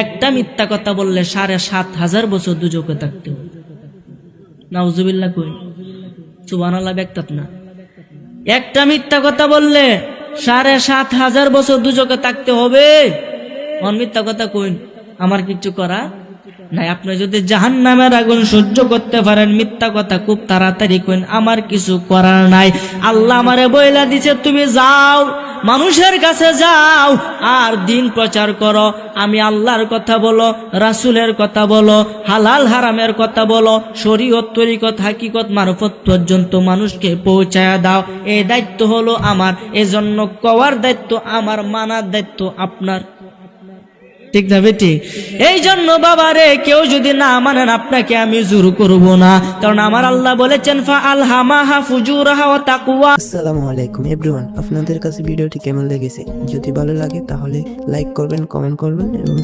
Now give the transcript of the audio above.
একটা মিথ্যা কথা বললে ৭,৫০০ বছর দুজকে থাকতে হবে। নাউজুবিল্লাহ কই, সুবহানাল্লাহ ব্যক্তাত না। একটা মিথ্যা কথা বললে ৭,৫০০ বছর দুজকে থাকতে হবে। মিথ্যা কথা কইন, আমার কিছু করা নাই। আপনি যদি জাহান্নামের আগুন সহ্য করতে পারেন, মিথ্যা কথা খুব তাড়াতাড়ি কইন, আমার কিছু করার নাই। আল্লাহ আমারে বইলা দিছে, তুমি যাও মানুষের কাছে যাও আর দিন প্রচার করো। আমি আল্লাহর কথা বলো, রাসূলের কথা বলো, হালাল হারামের কথা বলো, শরীয়ত তরিকত হাকিকত মারফত পর্যন্ত মানুষকে পৌঁছায়া দাও। এই দায়িত্ব হলো আমার, এজন্য কওয়ার দায়িত্ব আমার, মানার দায়িত্ব আপনার। ঠিক না বেটি? এই জন্য বাবারে, কেউ যদি না মানেন আপনাকে আমি জোর করব না, কারণ আমার আল্লাহ বলেছেন ফাআলহামাহা ফুজুরাহা ওয়া তাকওয়া। আসসালামু আলাইকুম এভরিওয়ান, আপনাদের কাছে ভিডিওটি কেমন লেগেছে? যদি ভালো লাগে তাহলে লাইক করবেন, কমেন্ট করবেন এবং